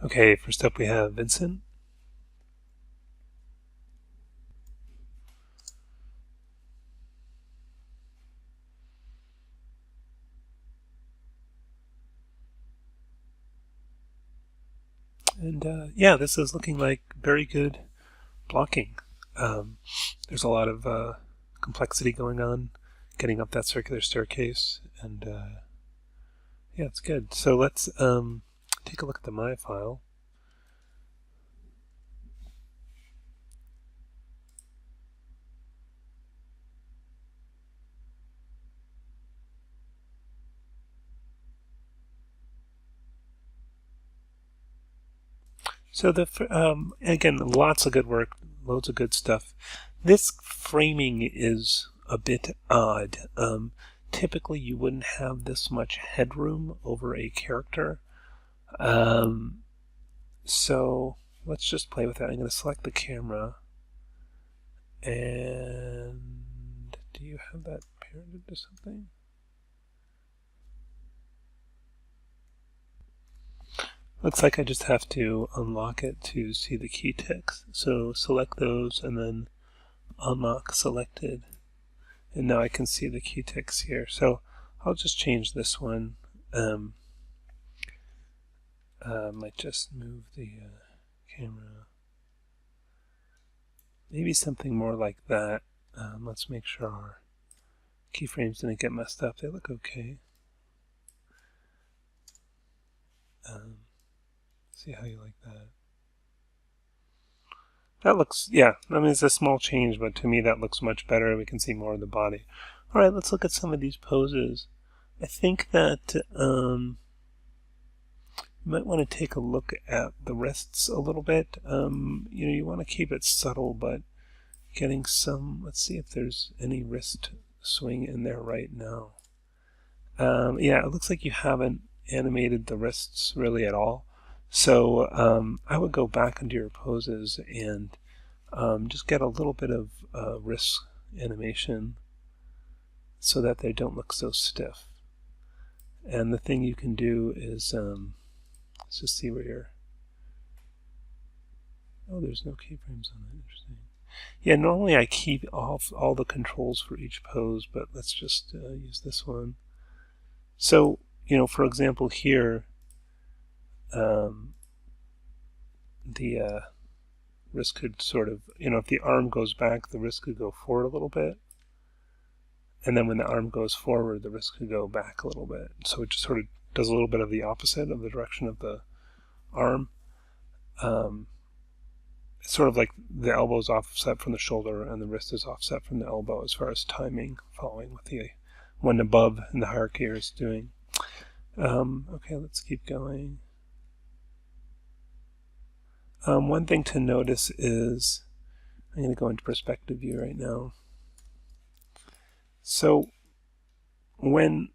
Okay, first up we have Vincent. And yeah, this is looking like very good blocking. There's a lot of complexity going on getting up that circular staircase, and yeah, it's good. So let's take a look at the Maya file. So again, lots of good work, loads of good stuff. This framing is a bit odd. Typically, you wouldn't have this much headroom over a character. Um, so let's just play with that. I'm going to select the camera, and do you have that parented to something? Looks like I just have to unlock it to see the key ticks. So select those and then unlock selected. And now I can see the key ticks here. So I'll just change this one. Might just move the camera. Maybe something more like that. Let's make sure our keyframes didn't get messed up. They look okay. See how you like that. That looks, yeah, I mean, it's a small change, but to me that looks much better. We can see more of the body. All right, let's look at some of these poses. I think that you might want to take a look at the wrists a little bit. You want to keep it subtle, but getting some, let's see if there's any wrist swing in there right now. Yeah, it looks like you haven't animated the wrists really at all. So I would go back into your poses and just get a little bit of wrist animation so that they don't look so stiff. And the thing you can do is, let's just see where you're, oh, there's no keyframes on that, interesting. Yeah, normally I keep off all the controls for each pose, but let's just use this one. So, for example here, the wrist could sort of, if the arm goes back, the wrist could go forward a little bit. And then when the arm goes forward, the wrist could go back a little bit. So it just sort of does a little bit of the opposite of the direction of the arm. It's sort of like the elbow is offset from the shoulder and the wrist is offset from the elbow as far as timing, following what the one above in the hierarchy is doing. Okay, let's keep going. One thing to notice is, I'm going to go into perspective view right now. So when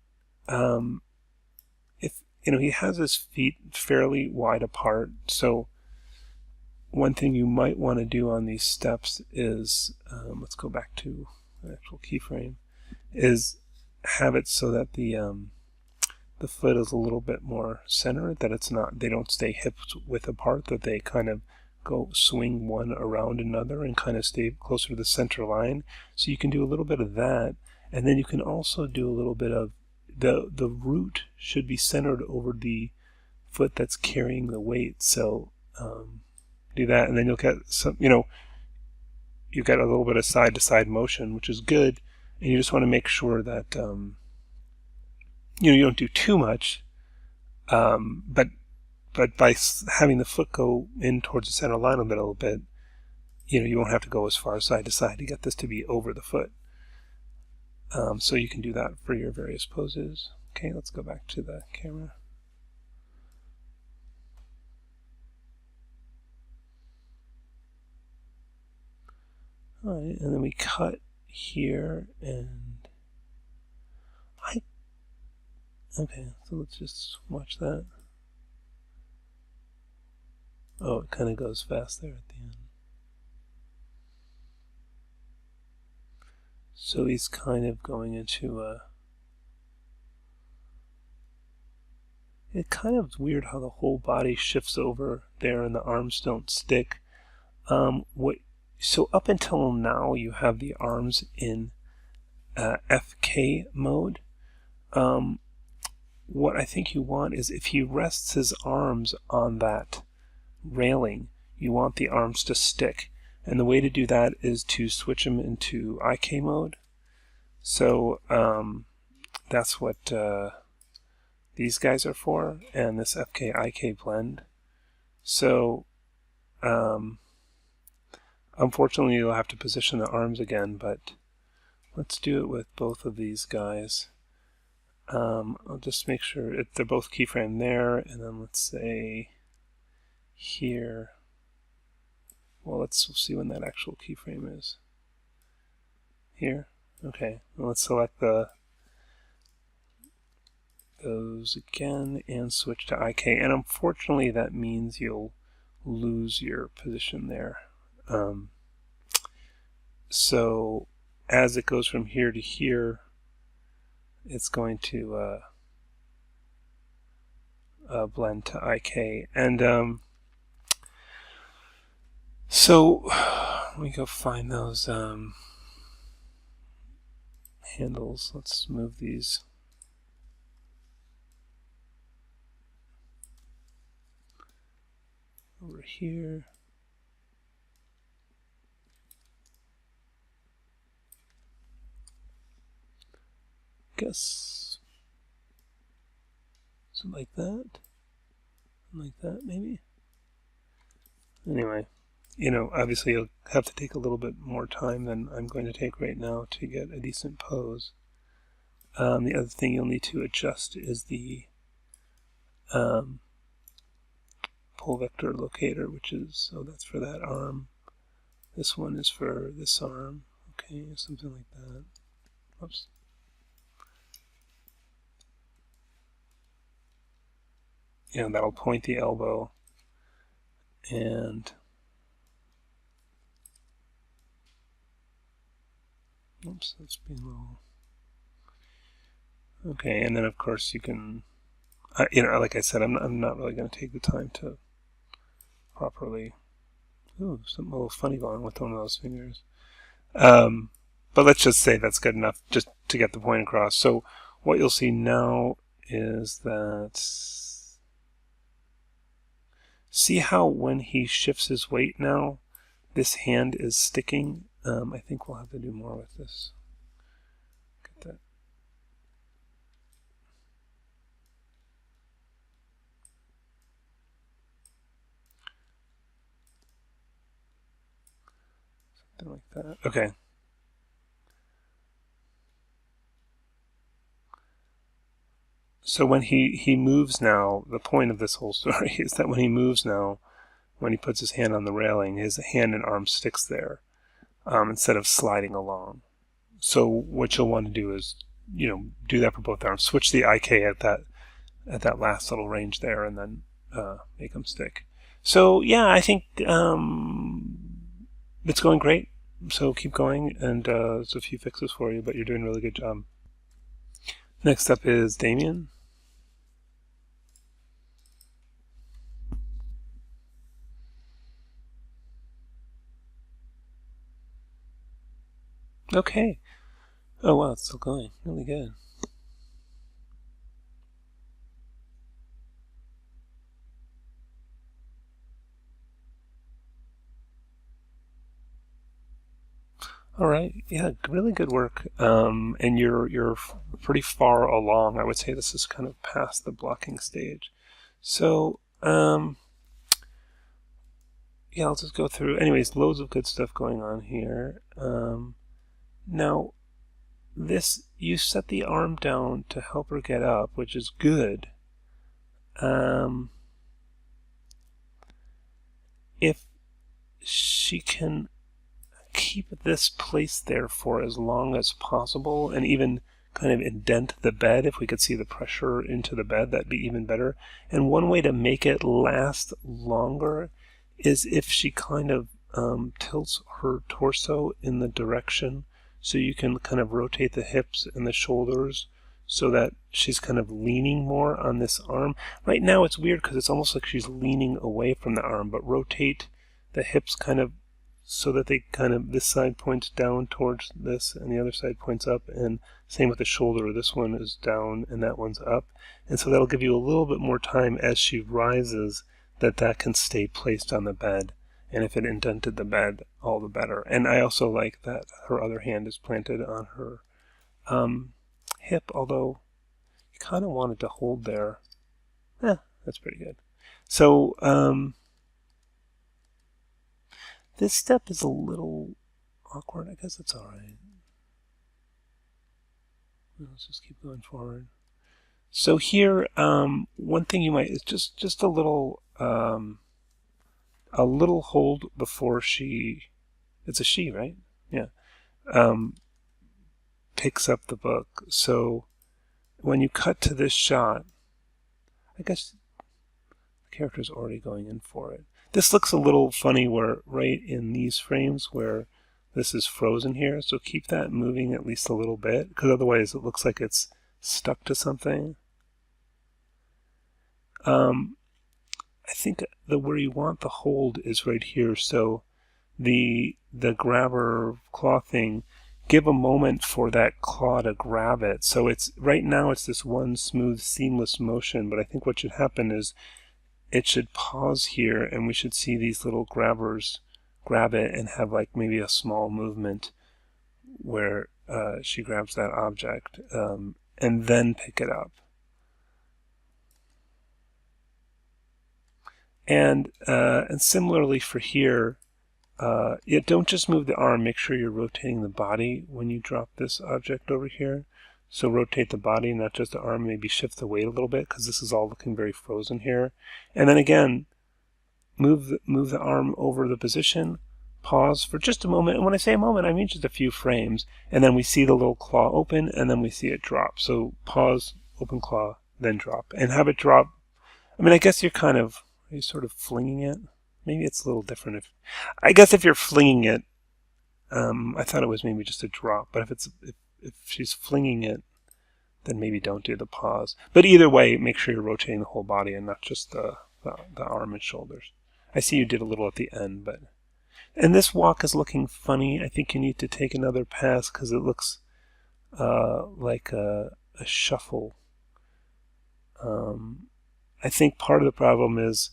if he has his feet fairly wide apart, so one thing you might want to do on these steps is, let's go back to the actual keyframe, is have it so that the foot is a little bit more centered, that it's not, they don't stay hip width apart, that they kind of go swing one around another and kind of stay closer to the center line. So you can do a little bit of that, and then you can also do a little bit of the root should be centered over the foot that's carrying the weight. So do that, and then you'll get some, you've got a little bit of side to side motion, which is good, and you just want to make sure that you don't do too much, but by having the foot go in towards the center line a little bit, you won't have to go as far side to side to get this to be over the foot. So you can do that for your various poses. Okay, let's go back to the camera. All right, and then we cut here, and okay, so let's just watch that. Oh, it kind of goes fast there at the end. So he's kind of going into a, It's kind of weird how the whole body shifts over there and the arms don't stick. So up until now, you have the arms in FK mode. What I think you want is if he rests his arms on that railing, you want the arms to stick. And the way to do that is to switch them into IK mode. So that's what these guys are for, and this FK-IK blend. So unfortunately you'll have to position the arms again, but let's do it with both of these guys. I'll just make sure they're both keyframe there, and then let's say here, well, let's see when that actual keyframe is. Here? Okay, well, let's select those again and switch to IK, and unfortunately that means you'll lose your position there. So as it goes from here to here, it's going to blend to IK. And so let me go find those handles. Let's move these. Over here. Guess something like that. Like that, maybe. Anyway, obviously you'll have to take a little bit more time than I'm going to take right now to get a decent pose. The other thing you'll need to adjust is the pull vector locator, which is, so that's for that arm. This one is for this arm. Okay, something like that. Oops. And that'll point the elbow. And oops, that's being low. Okay, and then of course you can, like I said, I'm not really going to take the time to properly. Ooh, something a little funny going on with one of those fingers. But let's just say that's good enough just to get the point across. So what you'll see now is that, see how when he shifts his weight now, this hand is sticking? I think we'll have to do more with this. Get that. Something like that. Okay. So when he moves now, the point of this whole story is that when he moves now, when he puts his hand on the railing, his hand and arm sticks there instead of sliding along. So what you'll want to do is, do that for both arms. Switch the IK at that last little range there, and then make them stick. So yeah, I think it's going great. So keep going, and there's a few fixes for you, but you're doing a really good job. Next up is Damien. Okay. Oh wow, it's still going. Really good. All right. Yeah, really good work. And you're pretty far along. I would say this is kind of past the blocking stage. So yeah, I'll just go through. Anyways, loads of good stuff going on here. Now, this, you set the arm down to help her get up, which is good. If she can keep this placed there for as long as possible, and even kind of indent the bed, if we could see the pressure into the bed, that'd be even better. And one way to make it last longer is if she kind of tilts her torso in the direction, so you can kind of rotate the hips and the shoulders so that she's kind of leaning more on this arm. Right now it's weird because it's almost like she's leaning away from the arm, but rotate the hips kind of so that they kind of, this side points down towards this and the other side points up, and same with the shoulder. This one is down and that one's up. And so that'll give you a little bit more time as she rises that can stay placed on the bed. And if it indented the bed, all the better. And I also like that her other hand is planted on her hip, although you kind of want it to hold there. That's pretty good. So this step is a little awkward. I guess it's alright. Let's just keep going forward. So here, one thing you might is just a little hold before she, it's a she, right? Yeah. Picks up the book. So when you cut to this shot, I guess the character's already going in for it. This looks a little funny where right in these frames where this is frozen here, so keep that moving at least a little bit, because otherwise it looks like it's stuck to something. I think where you want the hold is right here, so the grabber claw thing, give a moment for that claw to grab it. So it's right now it's this one smooth, seamless motion, but I think what should happen is it should pause here and we should see these little grabbers grab it and have like maybe a small movement where she grabs that object and then pick it up. And similarly for here, don't just move the arm, make sure you're rotating the body when you drop this object over here. So rotate the body, not just the arm, maybe shift the weight a little bit because this is all looking very frozen here. And then again, move the arm over the position, pause for just a moment. And when I say a moment, I mean just a few frames. And then we see the little claw open and then we see it drop. So pause, open claw, then drop. And have it drop. I mean, I guess you're kind of, are you sort of flinging it? Maybe it's a little different. I guess if you're flinging it, I thought it was maybe just a drop. But if she's flinging it, then maybe don't do the pause. But either way, make sure you're rotating the whole body and not just the arm and shoulders. I see you did a little at the end, but... And this walk is looking funny. I think you need to take another pass because it looks like a shuffle. I think part of the problem is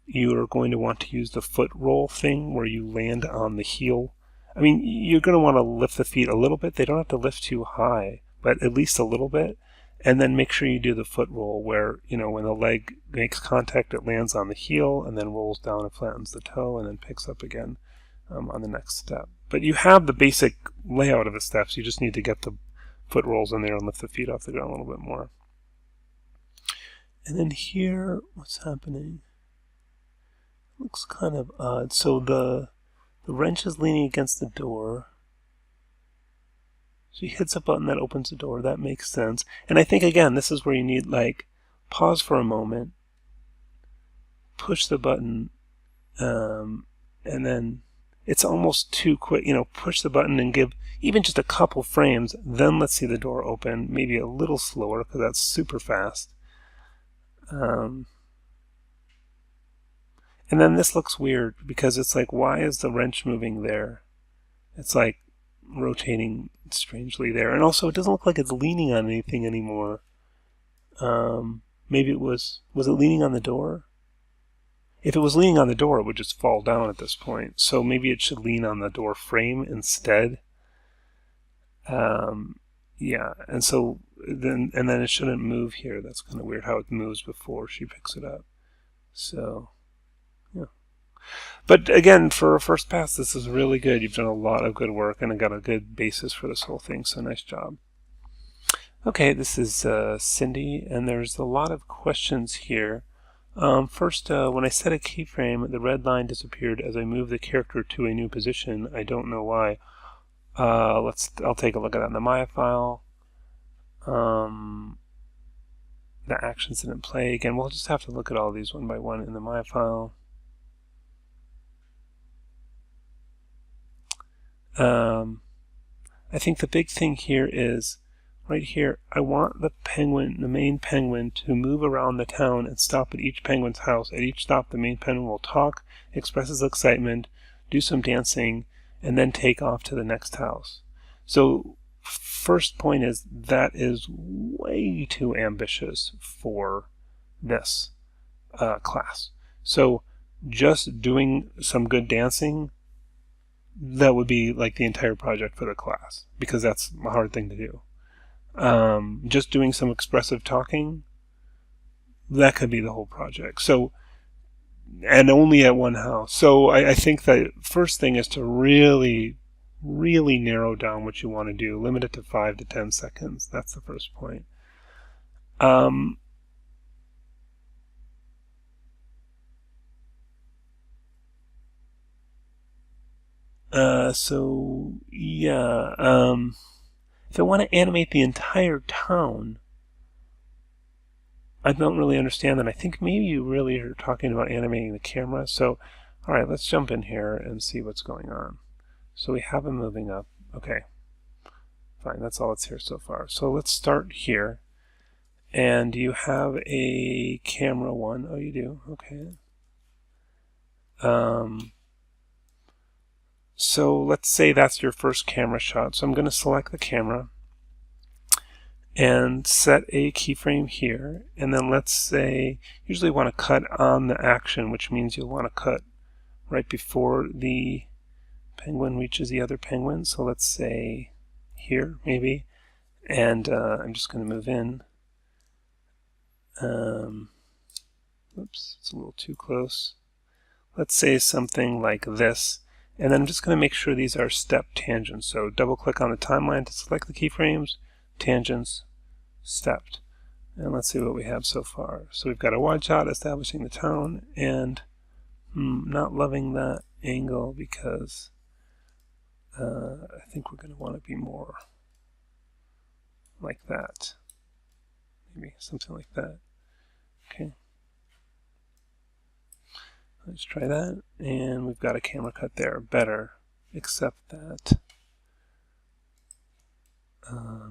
you are going to want to use the foot roll thing where you land on the heel. I mean, you're going to want to lift the feet a little bit. They don't have to lift too high, but at least a little bit. And then make sure you do the foot roll where, you know, when the leg makes contact, it lands on the heel and then rolls down and flattens the toe and then picks up again on the next step. But you have the basic layout of the steps. You just need to get the foot rolls in there and lift the feet off the ground a little bit more. And then here, what's happening? Looks kind of odd. So the wrench is leaning against the door. She hits a button that opens the door. That makes sense. And I think, again, this is where you need, like, pause for a moment, push the button, and then it's almost too quick. You know, push the button and give even just a couple frames. Then let's see the door open. Maybe a little slower because that's super fast. And then this looks weird because it's like, why is the wrench moving there? It's like rotating strangely there. And also it doesn't look like it's leaning on anything anymore. Maybe was it leaning on the door? If it was leaning on the door, it would just fall down at this point. So maybe it should lean on the door frame instead. Yeah, and so then it shouldn't move here. That's kind of weird how it moves before she picks it up. So, yeah. But again, for a first pass, this is really good. You've done a lot of good work and got a good basis for this whole thing, so nice job. Okay, this is Cindy, and there's a lot of questions here. First, when I set a keyframe, the red line disappeared as I moved the character to a new position. I don't know why. I'll take a look at that in the Maya file. The actions didn't play. Again, we'll just have to look at all these one by one in the Maya file. I think the big thing here is right here, I want the penguin, the main penguin, to move around the town and stop at each penguin's house. At each stop, the main penguin will talk, express his excitement, do some dancing, and then take off to the next house. So first point is that is way too ambitious for this class. So just doing some good dancing, that would be like the entire project for the class, because that's a hard thing to do. Just doing some expressive talking, that could be the whole project. So, and only at one house. So I think the first thing is to really narrow down what you want to do. Limit it to 5 to 10 seconds. That's the first point. So yeah, if I want to animate the entire town, I don't really understand that. I think maybe you really are talking about animating the camera. So, all right, let's jump in here and see what's going on. So we have him moving up. Okay, fine, that's all that's here so far. So let's start here. And you have a camera one. Oh, you do? Okay. So let's say that's your first camera shot. So I'm going to select the camera and set a keyframe here. And then let's say, usually want to cut on the action, which means you'll want to cut right before the penguin reaches the other penguin. So let's say here, maybe. And I'm just going to move in. Oops, it's a little too close. Let's say something like this. And then I'm just going to make sure these are step tangents. So double click on the timeline to select the keyframes, tangents, stepped. And let's see what we have so far. So we've got a wide shot establishing the town, and not loving that angle because I think we're going to want to be more like that. Maybe something like that. Okay. Let's try that, and we've got a camera cut there. Better, except that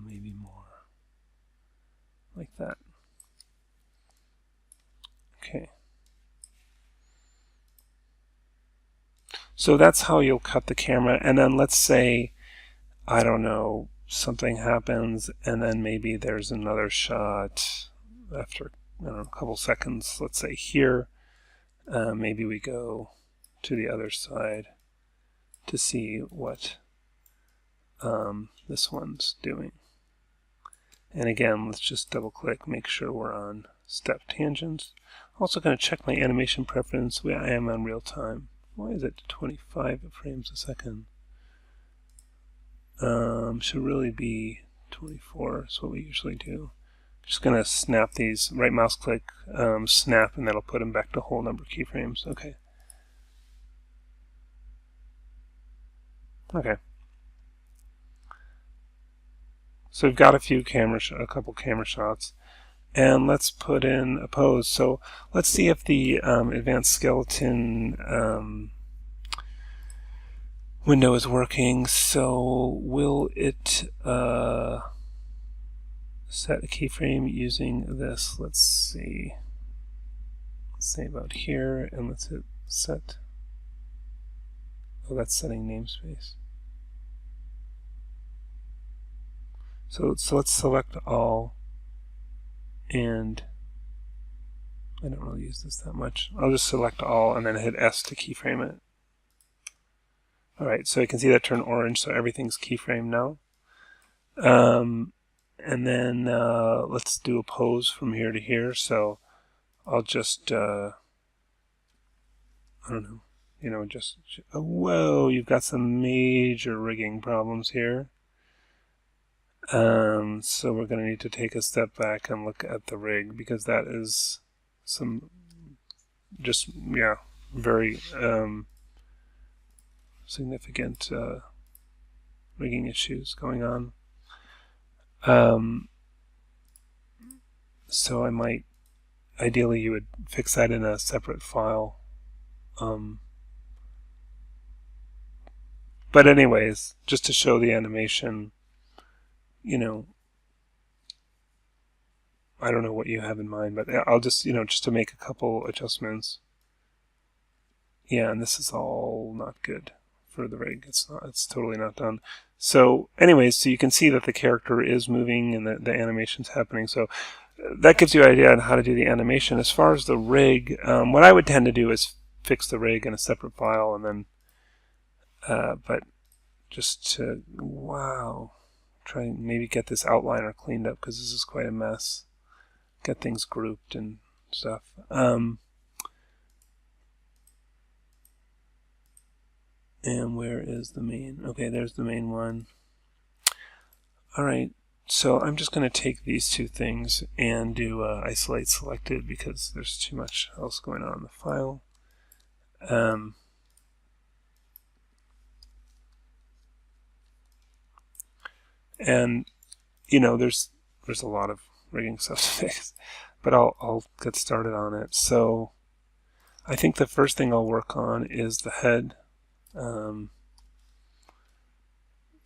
maybe more like that. Okay. So that's how you'll cut the camera, and then let's say, I don't know, something happens, and then maybe there's another shot after, I don't know, a couple seconds. Let's say here. Maybe we go to the other side to see what this one's doing. And again, let's just double click, make sure we're on step tangents. Also going to check my animation preference. I am on real time. Why is it 25 frames a second? Should really be 24. That's what we usually do. Just going to snap these, right mouse click, snap, and that'll put them back to whole number keyframes. Okay. Okay. So we've got a couple camera shots, and let's put in a pose. So let's see if the advanced skeleton window is working. So will it set a keyframe using this? Let's see. Let's say about here, and let's hit set. Oh, that's setting namespace. So let's select all, and I don't really use this that much. I'll just select all and then hit S to keyframe it. Alright, so you can see that turned orange, so everything's keyframed now. And then let's do a pose from here to here. So I'll just, I don't know, just, oh, whoa, you've got some major rigging problems here. So we're going to need to take a step back and look at the rig, because that is some, just, yeah, very significant rigging issues going on. So I might, ideally you would fix that in a separate file. But anyways, just to show the animation, I don't know what you have in mind, but I'll just, just to make a couple adjustments. Yeah, and this is all not good for the rig. It's totally not done. So anyways, so you can see that the character is moving and the animation's happening. So that gives you an idea on how to do the animation. As far as the rig, what I would tend to do is fix the rig in a separate file, and then, but just to, wow, try and maybe get this outliner cleaned up, because this is quite a mess. Get things grouped and stuff. And where is the main? Okay, there's the main one. All right, so I'm just going to take these two things and do isolate selected, because there's too much else going on in the file. And there's a lot of rigging stuff to fix, but I'll get started on it. So I think the first thing I'll work on is the head.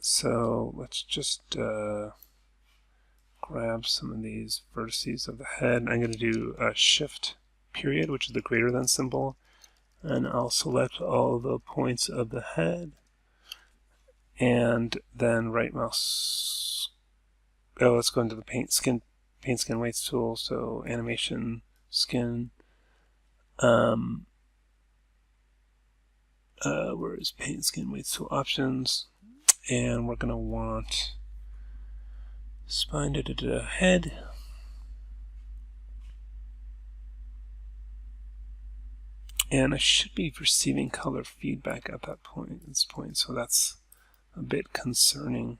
So let's just grab some of these vertices of the head. I'm going to do a shift period, which is the greater than symbol, and I'll select all the points of the head, and then right mouse. Let's go into the paint skin weights tool. So animation, skin. Where is paint skin weights tool options? And we're going to want spine head. And I should be receiving color feedback at that point, so that's a bit concerning.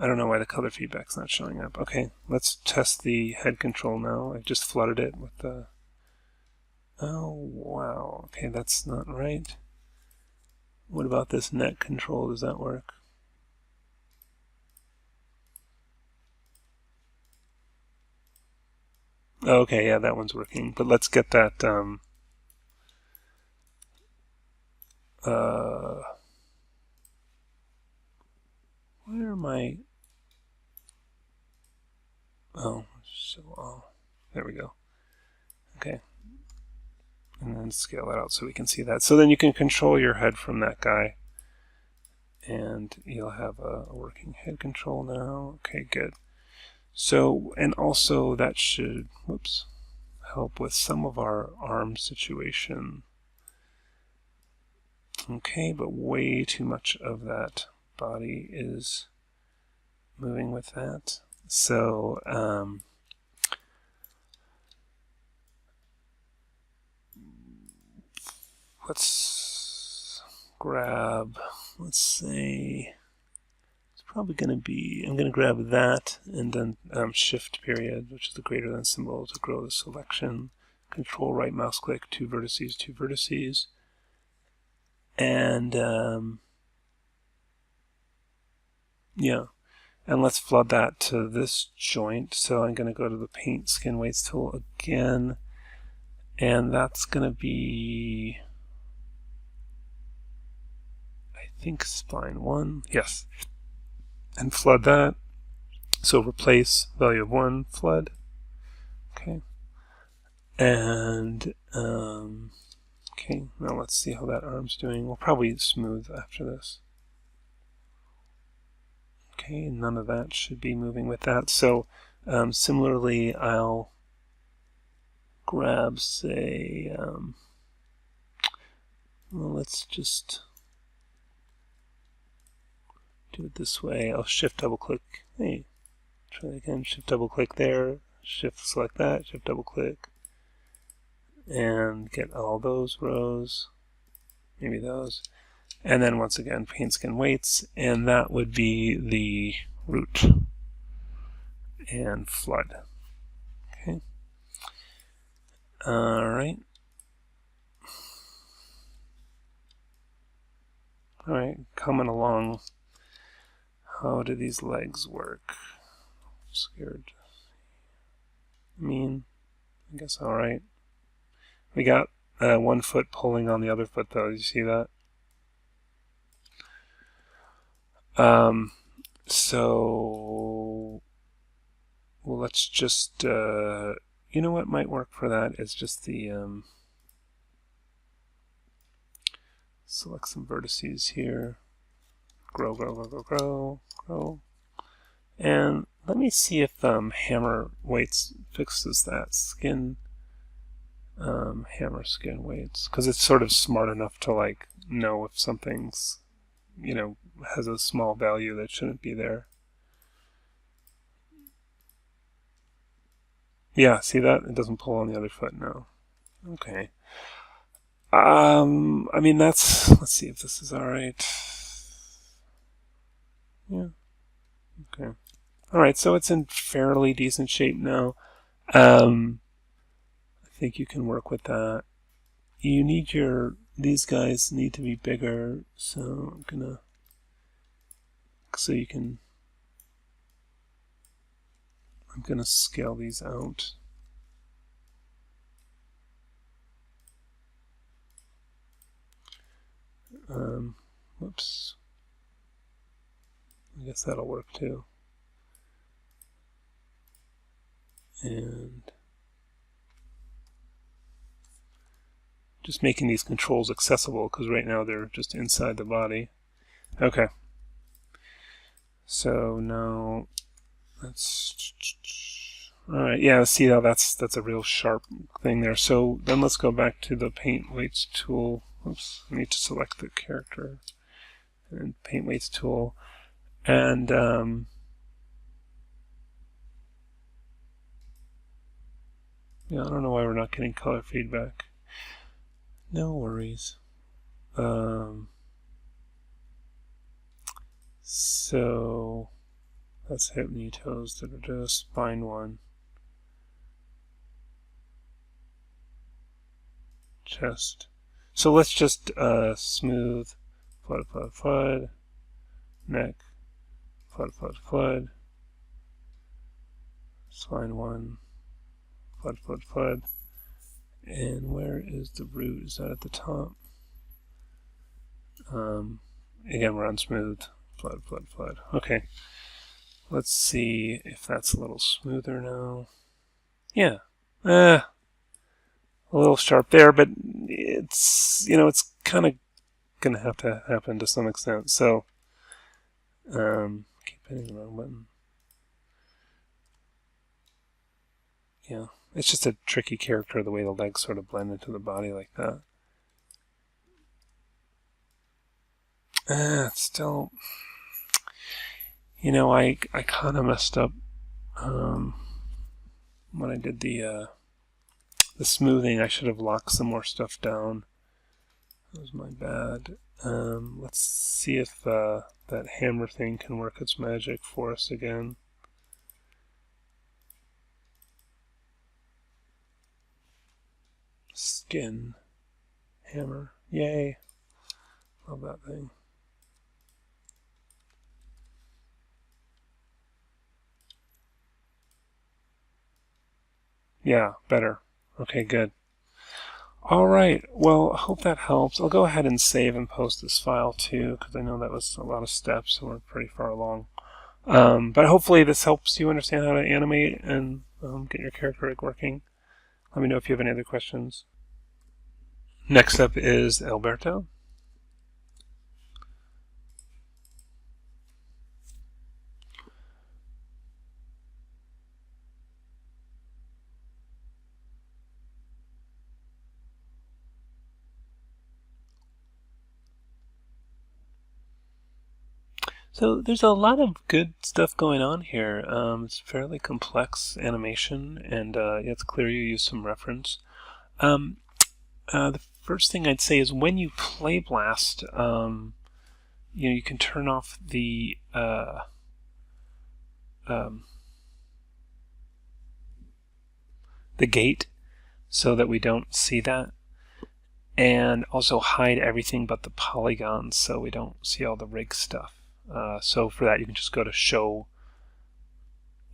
I don't know why the color feedback's not showing up. Okay, let's test the head control now. I just flooded it with the... Oh, wow. Okay, that's not right. What about this neck control? Does that work? Okay, yeah, that one's working. But let's get that... where am I... Oh, there we go. Okay. And then scale that out so we can see that. So then you can control your head from that guy. And you'll have a working head control now. Okay, good. So, and also that should, whoops, help with some of our arm situation. Okay, but way too much of that body is moving with that. So, let's grab, let's say, it's probably going to be, I'm going to grab that and then shift period, which is the greater than symbol, to grow the selection. Control right mouse click, two vertices. And yeah, and let's flood that to this joint. So I'm going to go to the paint skin weights tool again, and that's going to be, I think, spline 1. Yes, and flood that. So replace value of 1, flood. Okay, and okay, now let's see how that arm's doing. We'll probably smooth after this. Okay, none of that should be moving with that. So similarly, I'll grab, say, well, let's just do it this way. I'll shift double click. Hey, try that again. Shift double click there. Shift select that. Shift double click. And get all those rows. Maybe those. And then once again, paint skin weights. And that would be the root. And flood. Okay. Alright. Alright, coming along. How do these legs work? Scared. I guess alright. We got one foot pulling on the other foot though. Did you see that? So, well, let's just, you know what might work for that is just the, select some vertices here, grow, grow, grow, grow, grow, grow. And let me see if hammer weights fixes that. Skin, hammer skin weights, because it's sort of smart enough to like know if something's, you know, has a small value that shouldn't be there. Yeah, see that? It doesn't pull on the other foot now. Okay. I mean, that's, let's see if this is alright. Yeah. Okay. Alright, so it's in fairly decent shape now. I think you can work with that. You need these guys need to be bigger, so I'm gonna, I'm gonna scale these out. Whoops. I guess that'll work too. And just making these controls accessible, because right now they're just inside the body. Okay. So now let's, alright, yeah, see how that's a real sharp thing there. So then let's go back to the paint weights tool. Oops, I need to select the character and paint weights tool. And yeah, I don't know why we're not getting color feedback. No worries. So that's hip, knee, toes, spine one, chest. So let's just smooth, flood, flood, flood, neck, flood, flood, flood, spine one, flood, flood, flood. And where is the root? Is that at the top? Again, we're on smooth, flood, flood, flood. Okay. Let's see if that's a little smoother now. Yeah. A little sharp there, but it's, you know, it's kind of going to have to happen to some extent. So, keep hitting the wrong button. Yeah. It's just a tricky character, the way the legs sort of blend into the body like that. It's still, you know, I kind of messed up when I did the smoothing. I should have locked some more stuff down. That was my bad. Let's see if that hammer thing can work its magic for us again. Skin hammer. Yay. Love that thing. Yeah, better. Okay, good. Alright, well, I hope that helps. I'll go ahead and save and post this file too, because I know that was a lot of steps and we're pretty far along. But hopefully this helps you understand how to animate and get your character rig working. Let me know if you have any other questions. Next up is Alberto. So there's a lot of good stuff going on here. It's fairly complex animation, and it's clear you use some reference. The first thing I'd say is when you play Blast, you know, you can turn off the gate so that we don't see that, and also hide everything but the polygons so we don't see all the rig stuff. So for that, you can just go to Show,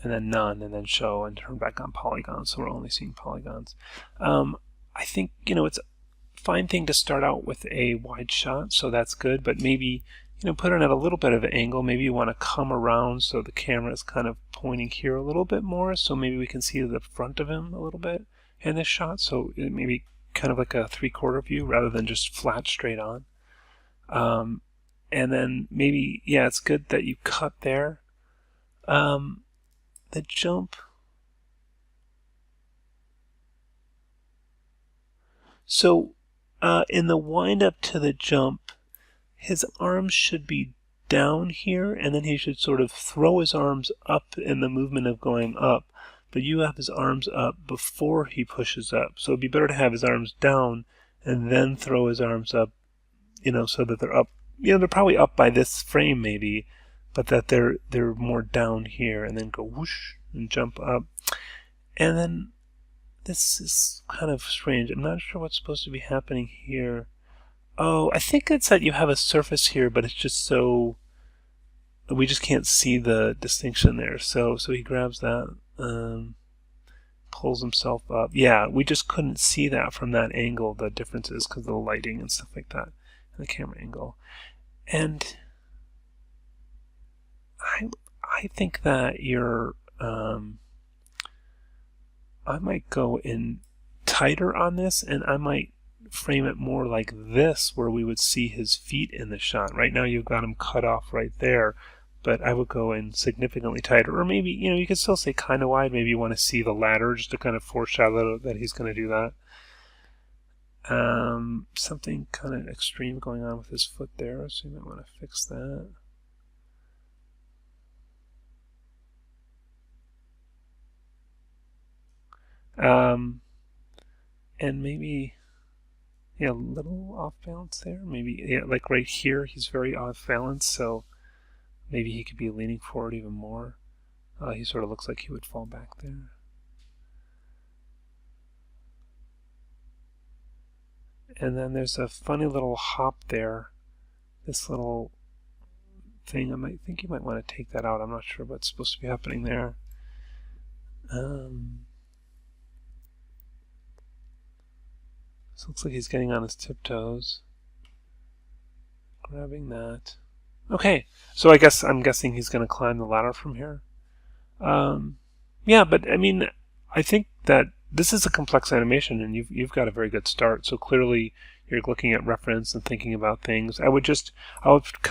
and then None, and then Show, and turn back on polygons, so we're only seeing polygons. I think, you know, it's a fine thing to start out with a wide shot, so that's good, but maybe put it at a little bit of an angle. Maybe you want to come around so the camera is kind of pointing here a little bit more, so maybe we can see the front of him a little bit in this shot. So it may be kind of like a 3/4 view rather than just flat straight on. And then maybe, yeah, it's good that you cut there. The jump. So in the wind up to the jump, his arms should be down here, and then he should sort of throw his arms up in the movement of going up. But you have his arms up before he pushes up. So it'd be better to have his arms down and then throw his arms up, so that they're up. They're probably up by this frame maybe, but that they're more down here, and then go whoosh and jump up. And then this is kind of strange. I'm not sure what's supposed to be happening here. Oh, I think it's that you have a surface here, but it's just so we just can't see the distinction there. So he grabs that, pulls himself up. Yeah, we just couldn't see that from that angle, the differences, because of the lighting and stuff like that, and the camera angle. And I think that I might go in tighter on this, and I might frame it more like this, where we would see his feet in the shot. Right now you've got him cut off right there, but I would go in significantly tighter. Or maybe, you could still say kind of wide. Maybe you want to see the ladder just to kind of foreshadow that he's going to do that. Something kind of extreme going on with his foot there, so you might want to fix that. And maybe, yeah, a little off balance there. Maybe, yeah, like right here, he's very off balance, so maybe he could be leaning forward even more. He sort of looks like he would fall back there. And then there's a funny little hop there. This little thing, I think you might want to take that out. I'm not sure what's supposed to be happening there. This looks like he's getting on his tiptoes. Grabbing that. Okay, so I'm guessing he's going to climb the ladder from here. Yeah, but I mean, I think that this is a complex animation, and you've got a very good start. So clearly, you're looking at reference and thinking about things. I would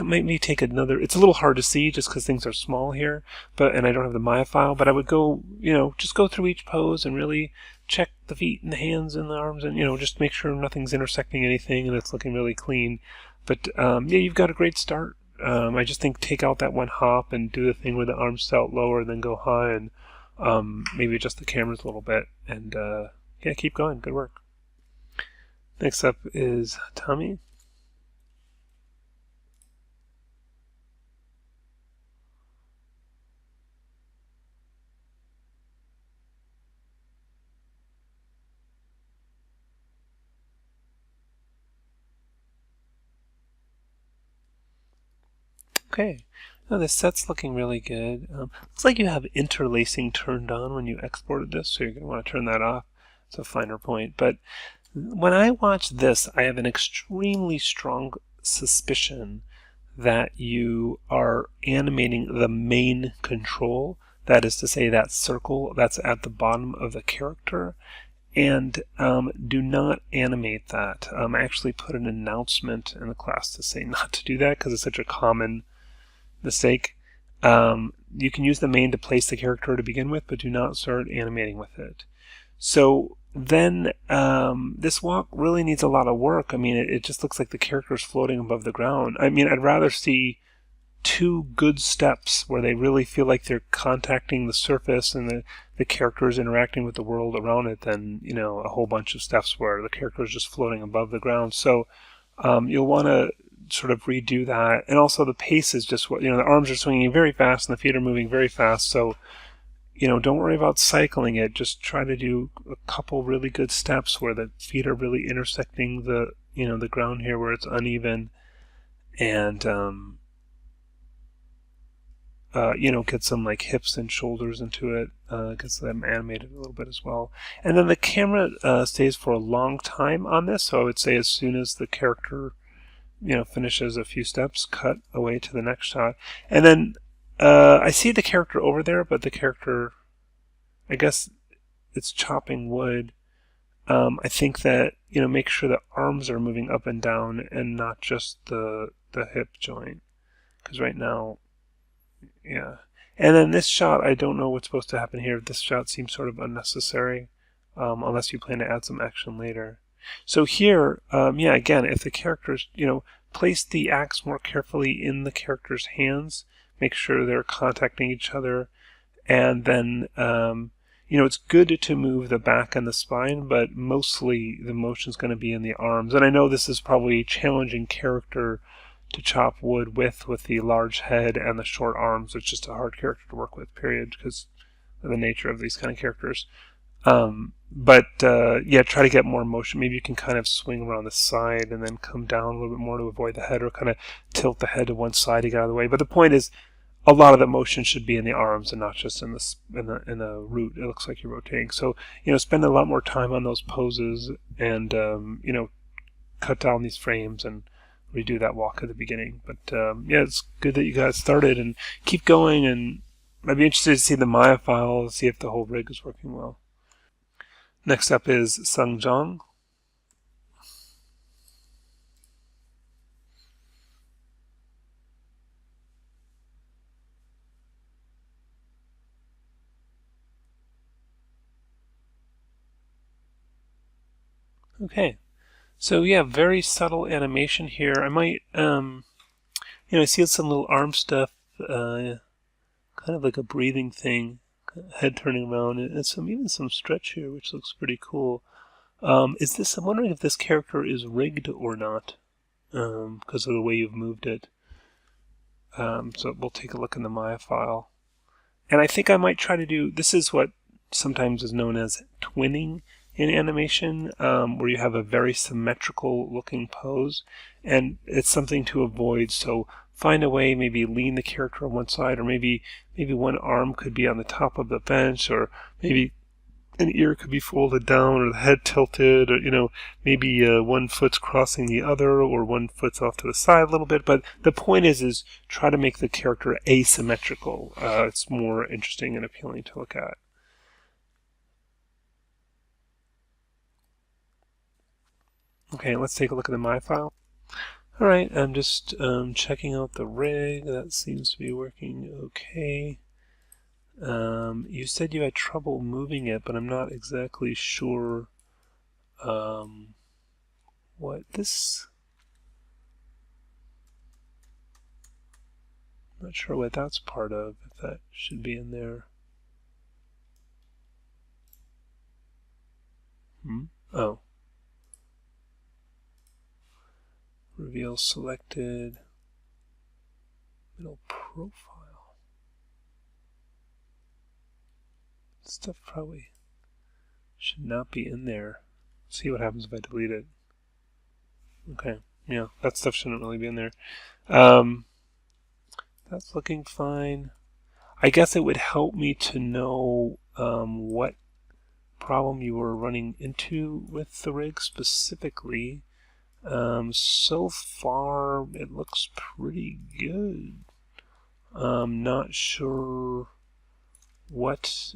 maybe take another. It's a little hard to see just because things are small here, and I don't have the Maya file. But I would go, just go through each pose and really check the feet and the hands and the arms, and just make sure nothing's intersecting anything and it's looking really clean. But yeah, you've got a great start. I just think take out that one hop and do the thing where the arms start lower and then go high, and maybe adjust the cameras a little bit, and yeah, keep going. Good work. Next up is Tommy. Okay, now the set's looking really good. Looks like you have interlacing turned on when you exported this, so you're going to want to turn that off. It's a finer point. But when I watch this, I have an extremely strong suspicion that you are animating the main control. That is to say, that circle that's at the bottom of the character. And do not animate that. I actually put an announcement in the class to say not to do that because it's such a common mistake. You can use the main to place the character to begin with, but do not start animating with it. So then this walk really needs a lot of work. I mean, it just looks like the character is floating above the ground. I mean, I'd rather see 2 good steps where they really feel like they're contacting the surface and the character is interacting with the world around it than, a whole bunch of steps where the character is just floating above the ground. So you'll want to sort of redo that. And also the pace is just what, the arms are swinging very fast and the feet are moving very fast. So, don't worry about cycling it. Just try to do a couple really good steps where the feet are really intersecting the, the ground here where it's uneven, and, get some like hips and shoulders into it, gets them animated a little bit as well. And then the camera stays for a long time on this, so I would say as soon as the character finishes a few steps, cut away to the next shot. And then I see the character over there, but the character, I guess it's chopping wood. I think that, make sure the arms are moving up and down and not just the hip joint. Because right now, yeah. And then this shot, I don't know what's supposed to happen here. This shot seems sort of unnecessary, unless you plan to add some action later. So here, again, if the characters, place the axe more carefully in the character's hands, make sure they're contacting each other, and then, it's good to move the back and the spine, but mostly the motion's going to be in the arms. And I know this is probably a challenging character to chop wood with the large head and the short arms. It's just a hard character to work with, period, because of the nature of these kind of characters. But try to get more motion. Maybe you can kind of swing around the side and then come down a little bit more to avoid the head, or kind of tilt the head to one side to get out of the way. But the point is, a lot of the motion should be in the arms and not just in the root. It looks like you're rotating. So, spend a lot more time on those poses and, cut down these frames and redo that walk at the beginning. But, it's good that you got started, and keep going. And I'd be interested to see the Maya file, see if the whole rig is working well. Next up is Sungjeong. Okay, so very subtle animation here. I might, I see some little arm stuff, kind of like a breathing thing, head turning around, and even some stretch here, which looks pretty cool. I'm wondering if this character is rigged or not, because of the way you've moved it. So we'll take a look in the Maya file. And I think I might try to do, this is what sometimes is known as twinning in animation, where you have a very symmetrical looking pose, and it's something to avoid. So find a way, maybe lean the character on one side, or maybe one arm could be on the top of the bench, or maybe an ear could be folded down, or the head tilted, or maybe one foot's crossing the other, or one foot's off to the side a little bit. But the point is try to make the character asymmetrical. It's more interesting and appealing to look at. Okay, let's take a look at the Maya file. Alright, I'm just checking out the rig. That seems to be working okay. You said you had trouble moving it, but I'm not exactly sure what this... I'm not sure what that's part of, if that should be in there. Oh. Reveal selected. Middle profile. Stuff probably should not be in there. Let's see what happens if I delete it. Okay, yeah, that stuff shouldn't really be in there. That's looking fine. I guess it would help me to know what problem you were running into with the rig specifically. So far, it looks pretty good. Not sure what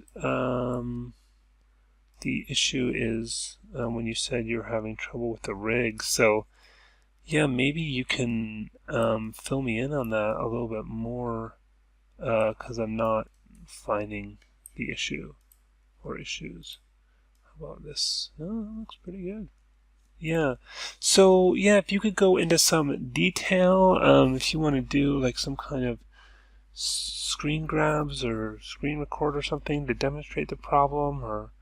the issue is when you said you're having trouble with the rig. So, yeah, maybe you can fill me in on that a little bit more, because I'm not finding the issue or issues. How about this? Oh, that looks pretty good. Yeah. So, if you could go into some detail, if you want to do like some kind of screen grabs or screen record or something to demonstrate the problem, or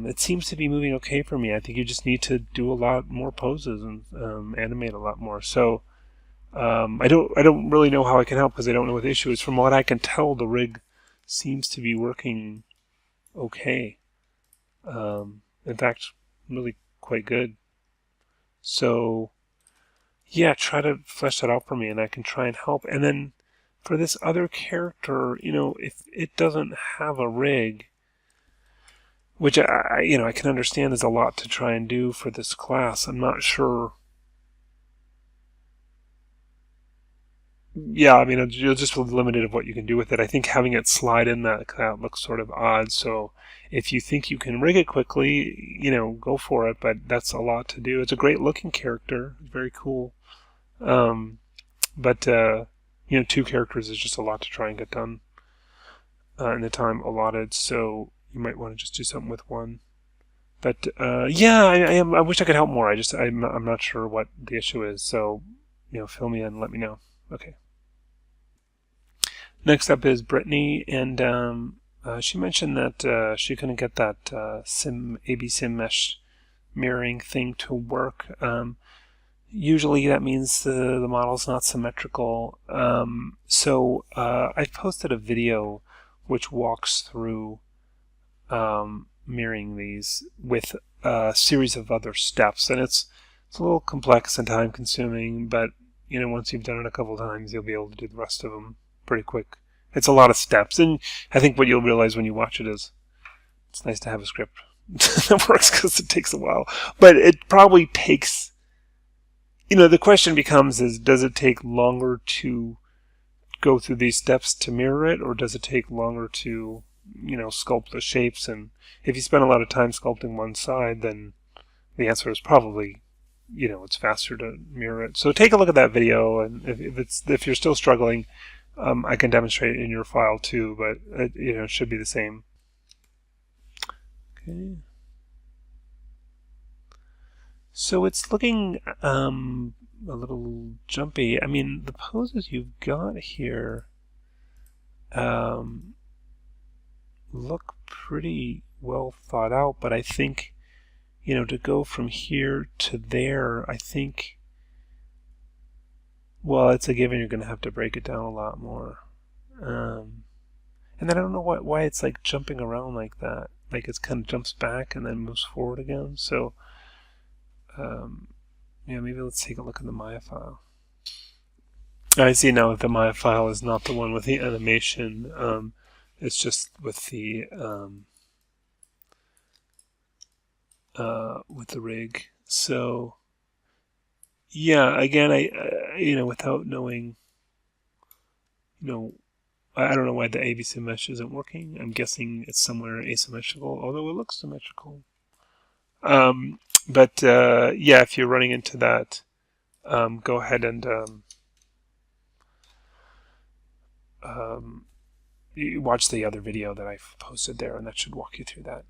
it seems to be moving okay for me. I think you just need to do a lot more poses and animate a lot more. So I don't really know how I can help, because I don't know what the issue is. From what I can tell, the rig seems to be working okay. In fact, really quite good. So, try to flesh that out for me, and I can try and help. And then for this other character, if it doesn't have a rig, which I can understand is a lot to try and do for this class, I'm not sure yeah, I mean, you're just limited of what you can do with it. I think having it slide in that looks sort of odd. So if you think you can rig it quickly, go for it. But that's a lot to do. It's a great looking character, very cool. Um, but 2 characters is just a lot to try and get done in the time allotted. So you might want to just do something with one. But yeah, I wish I could help more. I'm not sure what the issue is. So fill me in. Let me know. Okay. Next up is Brittany, and she mentioned that she couldn't get that AB Sim Mesh mirroring thing to work. Usually that means the model's not symmetrical. So I've posted a video which walks through mirroring these with a series of other steps, and it's a little complex and time consuming, but once you've done it a couple times, you'll be able to do the rest of them pretty quick. It's a lot of steps, and I think what you'll realize when you watch it is it's nice to have a script that works, because it takes a while, but it probably takes, the question becomes is, does it take longer to go through these steps to mirror it, or does it take longer to sculpt the shapes? And if you spend a lot of time sculpting one side, then the answer is probably, it's faster to mirror it. So take a look at that video, and if you're still struggling, I can demonstrate it in your file too, but it should be the same. Okay. So it's looking a little jumpy. I mean, the poses you've got here look pretty well thought out, but I think, to go from here to there, I think, well, it's a given you're going to have to break it down a lot more. And then I don't know why it's like jumping around like that. Like it kind of jumps back and then moves forward again. So, maybe let's take a look at the Maya file. I see now that the Maya file is not the one with the animation. It's just with the rig. So yeah, again, I without knowing, I don't know why the AB Sim Mesh isn't working. I'm guessing it's somewhere asymmetrical, although it looks symmetrical. But yeah, if you're running into that, go ahead and you watch the other video that I've posted there, and that should walk you through that.